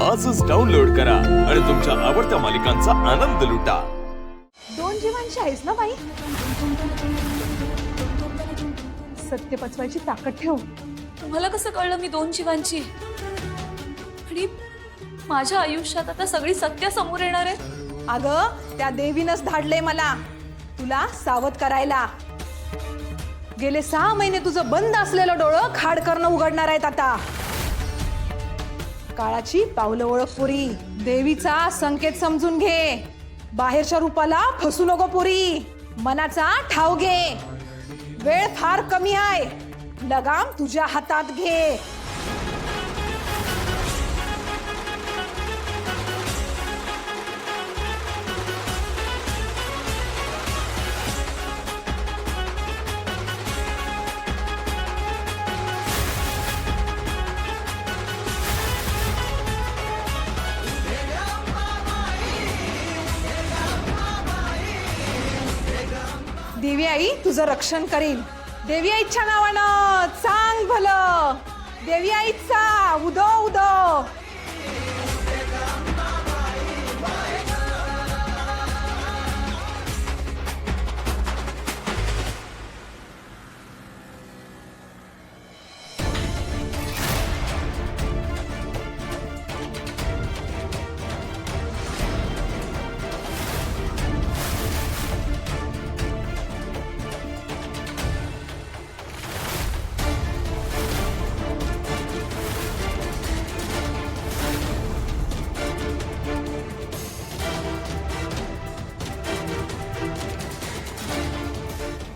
आजच डाउनलोड करा आणि तुमच्या आवडत्या मालिकांचा आनंद लुटा। 2 जीवांची आहेस ना बाई? सत्य पचवायची ताकद ठेव। तुम्हाला कसं कळलं मी 2 जीवांची? आणि माझ्या आयुष्यात आता सगळी सत्य समोर येणार आहे। अगं त्या देवीनंच धाडले मला तुला सावध करायला। गेले 6 महिने तुझं बंद असलेलं डोळं खाडकरनं उघडणार आहेत आता। काळाची पावलं ओळख पुरी, देवीचा संकेत समजून घे। बाहेरच्या रूपाला फसू नको पुरी, मनाचा ठाव घे। वेळ फार कमी आहे, लगाम तुझ्या हातात घे। देवी आई तुझं रक्षण करील। देवी आईच्या नावानं सांग भलं, देवी आईचा उदो उदो।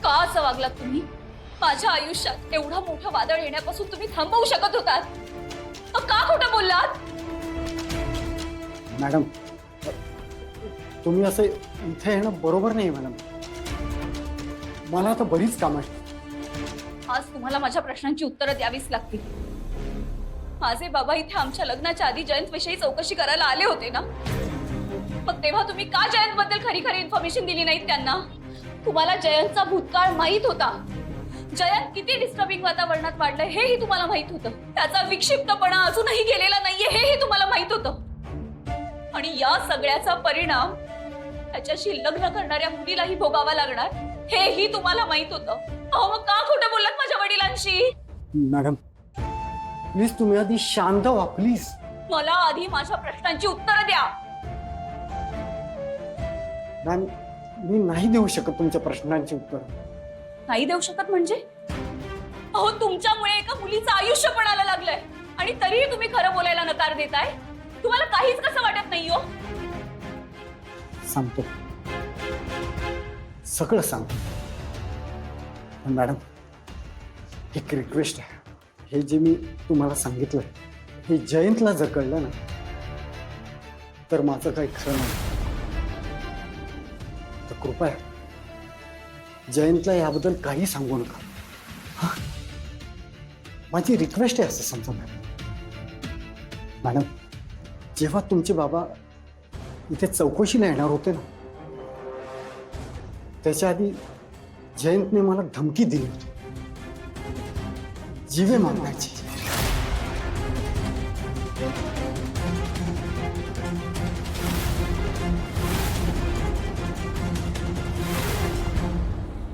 का असं वागलात तुम्ही? माझ्या आयुष्यात एवढं मोठं वादळ येण्यापासून तुम्ही थांबवू शकत होतात, मग का खोटं बोललात? मॅडम, तुम्ही असे इथे येणं बरोबर नाही मॅडम। मला आता बरीच कामं आहेत। आज तुम्हाला माझ्या प्रश्नांची उत्तरं द्यावीच लागतील। माझे बाबा इथे आमच्या लग्नाच्या आधी जयंत विषयी चौकशी करायला आले होते ना, मग तेव्हा तुम्ही का जयंत बद्दल खरी खरी इन्फॉर्मेशन दिली नाहीत त्यांना? तुम्हाला जयंतचा भूतकाळ माहित होता, जयंत किती डिस्टर्बिंग वातावरणात वाढलंय हेही तुम्हाला माहित होतं, त्याचा विक्षिप्तपणा अजूनही गेलेला नाहीये हेही तुम्हाला माहित होतं। आणि या सगळ्याचा परिणाम त्याच्याशी लग्न करणाऱ्या मुलीलाही भोगावा लागणार हेही तुम्हाला माहित होतं। अहो मग का खोटं बोललात माझ्या वडिलांशी? मॅडम प्लीज तुम्ही आधी शांत व्हा प्लीज। मला आधी माझ्या प्रश्नांची उत्तरं द्या। मॅम मी नाही देऊ शकत तुमच्या प्रश्नांची उत्तर। नाही देऊ शकत म्हणजे? अहो तुमच्यामुळे एका मुलीचं आयुष्य पणाला लागलंय आणि तरीही तुम्ही खरं बोलायला नकार देताय। तुम्हाला काहीच कसं वाटत नाही हो? सांगतो, सगळं सांगतो। पण मॅडम एक रिक्वेस्ट आहे, हे जे मी तुम्हाला सांगितलं हे जयंतला जर कळलं ना तर माझं काही खरं नाही। तर कृपया जयंतला याबद्दल काही सांगू नका, हा? माझी रिक्वेस्ट आहे असं समजा मॅडम। जेव्हा तुमचे बाबा इथे चौकशीला येणार होते ना त्याच्या आधी जयंतने मला धमकी दिली होती, जीवे मारण्याची।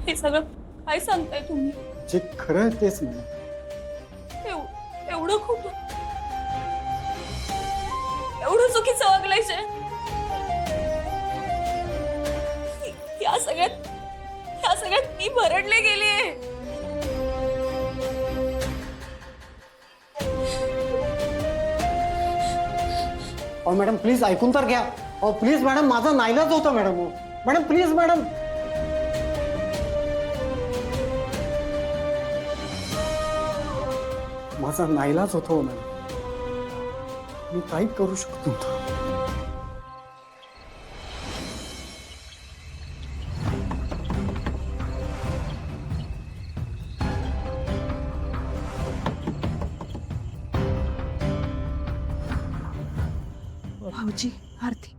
हे सगळं काय सांगताय तुम्ही? जे खरं आहे तेच नाही। एवढं खूप एवढं चुकीचं वागलाय जे? या सगळ्यात मी भरडले गेले। अहो मॅडम प्लीज ऐकून तर घ्या। अहो प्लीज मॅडम, माझा नाईलाज होता मॅडम। Madam please madam. माझा नाईलाज होतो मॅडम, मी काही करू शकतो नव्हतो। भाऊजी आरती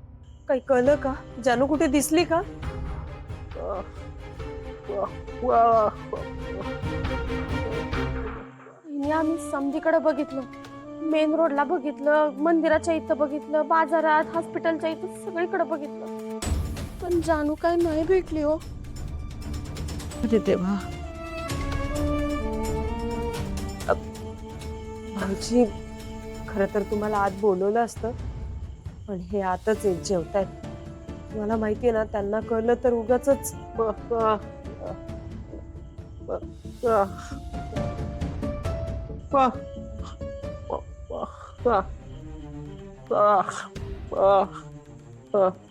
काही कळलं का? जानू कुठे दिसली का? आम्ही समधीकडे बघितलं मेन रोडला बघितलं, मंदिराच्या इथं बघितलं, बाजारात, हॉस्पिटलच्या इथं सगळीकडे बघितलं, पण जानू काय नाही भेटली हो. अरे देवा. भाऊजी, खरं तर तुम्हाला आत बोलवलं असतं, पण हे आतच येत जेवतायत. तुम्हाला माहितीये ना, त्यांना कळलं तर उगाचच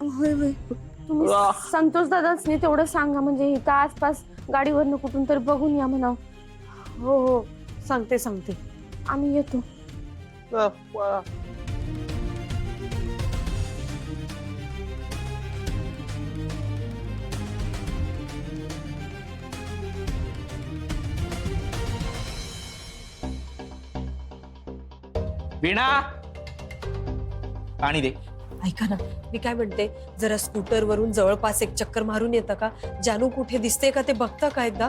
होय होय, तुम्ही संतोष दादांनी तेवढं सांगा, म्हणजे इथं आसपास गाडीवरनं कुठून तरी बघून या म्हणाव. हो हो, सांगते सांगते. आम्ही येतो. वीणा, पाणी दे. ऐका ना, मी काय म्हणते, जरा स्कूटर वरून जवळपास एक चक्कर मारून येतं का? जानू कुठे दिसते का ते बघता का एकदा?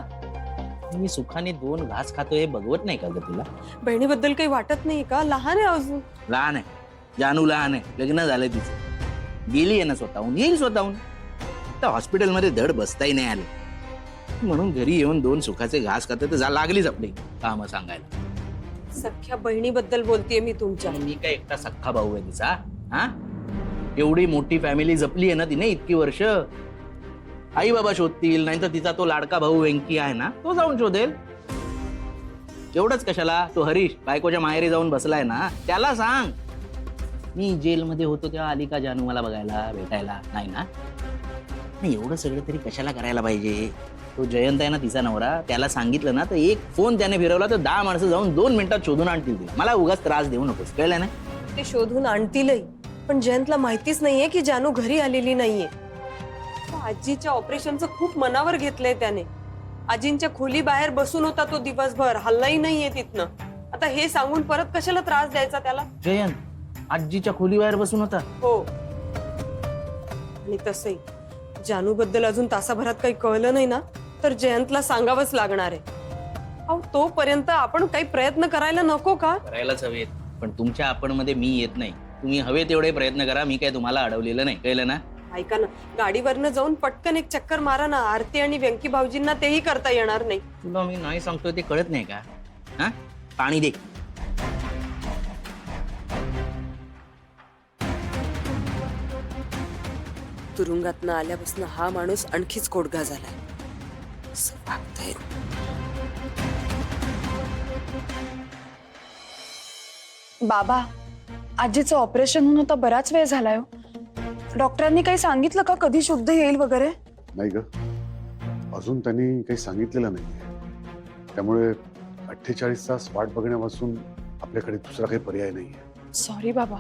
मी सुखाने 2 घास खातोय हे बघवत नाही का ग तुला? बहिणीबद्दल काही वाटत नाही का? लहान आहे अजून. लहान आहे, जानू लहान आहे, लग्न झालंय तिचं. गेली आहे ना स्वतःहून, येईल स्वतःहून. तर हॉस्पिटलमध्ये धड बसताही नाही आले, म्हणून घरी येऊन 2 सुखाचे घास खाते तर लागलीच आपली काम सांगायला. सख्या बहिणीबद्दल बोलतेय मी तुमच्या. मी काय एकटा सख्खा भाऊ आहे तिचा? हा, एवढी मोठी फॅमिली जपली आहे ना तिने इतकी वर्ष. आई बाबा शोधतील, नाहीतर तिचा तो लाडका भाऊ वेंकी आहे ना, तो जाऊन शोधेल. एवढंच कशाला, तो हरीश बायकोच्या माहेरी जाऊन बसलाय ना, त्याला सांग. मी जेलमध्ये होतो तेव्हा आली का जानू मला बघायला, भेटायला? नाही ना. नाही, एवढं सगळं तरी कशाला करायला पाहिजे? तो जयंत आहे ना तिचा नवरा, त्याला सांगितलं ना तर एक फोन त्याने फिरवला तर 10 माणसं जाऊन 2 मिनिटात शोधून आणतील तिला. मला उगाच त्रास देऊ नकोस, कळलं ना? ते शोधून आणतीलही, पण जयंतला माहितीच नाहीये की जानू घरी आलेली नाहीये. आजीच्या ऑपरेशनचं खूप मनावर घेतलंय त्याने. आजींच्या खोली बाहेर बसून होता तो दिवसभर, हल्लाही नाहीये तिथनं. आता हे सांगून परत कशाला त्रास द्यायचा त्याला? जयंत आजीच्या खोलीबाहेर बसून होता? हो. आणि तसंही जानू बद्दल अजून तासाभरात काही कळलं नाही ना, तर जयंतला सांगावंच लागणार आहे. अहो, तोपर्यंत आपण काही प्रयत्न करायला नको का? करायलाच हवेत, पण तुमच्या आपण मध्ये मी येत नाही. तुम्ही हवे तेवढे प्रयत्न करा, मी काय तुम्हाला अडवलेलं नाही, कळलं ना? ऐका ना, गाडीवरनं जाऊन पटकन एक चक्कर मारा ना. आरती आणि व्यंकी भाऊजींना तेही करता येणार नाही. तुला मी नाही सांगतोय ते कळत नाही का? हा, पाणी दे. तुरुंगातनं आल्यापासून हा माणूस आणखीच कोडगा झालाय. असं वागतायत. बाबा, आजीचं ऑपरेशन होऊन आता बराच वेळ झालाय हो. डॉक्टरांनी काही सांगितलं का कधी शुद्ध येईल वगैरे? नाही ग, अजून त्यांनी काही सांगितलेलं नाहीये. त्यामुळे 48 तास वाट बघण्यापासून आपल्याकडे दुसरा काही पर्याय नाहीये. सॉरी बाबा,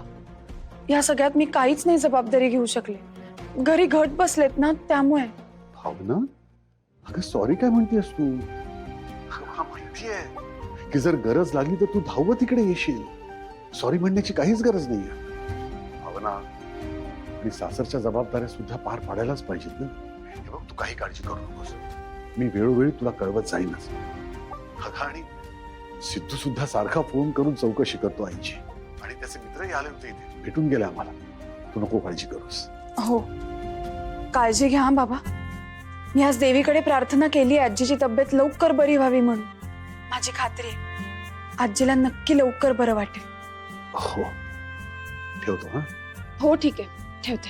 या सगळ्यात मी काहीच नाही जबाबदारी घेऊ शकले. घरी घट बसलेत ना, त्यामुळे. भावना, अगं सॉरी काय म्हणतेस तू? मला माहितीये की जर गरज लागली तर तू धावत तिकडे येशील. सॉरी म्हणण्याची काहीच गरज नाहीये. भावना, आणि सासरच्या जबाबदाऱ्या सुद्धा पार पाडायलाच पाहिजेत ना. हे बघ, तू काही काळजी करू नकोस. मी वेळोवेळी तुला कळवत जाईनच. अगं, आणि सिद्धू सुद्धा सारखा फोन करून चौकशी करतो आईची, आणि त्याचे मित्रही आले होते इथे, भेटून गेले आम्हाला. तू नको काळजी करूस. हो, काळजी घ्या हं बाबा. मी आज देवीकडे प्रार्थना केली आजीची तब्येत लवकर बरी व्हावी म्हणून. माझी खात्री आहे आजीला नक्की लवकर बरं वाटेल. हो, ठेवतो. हा, हो ठीक आहे, ठेवते.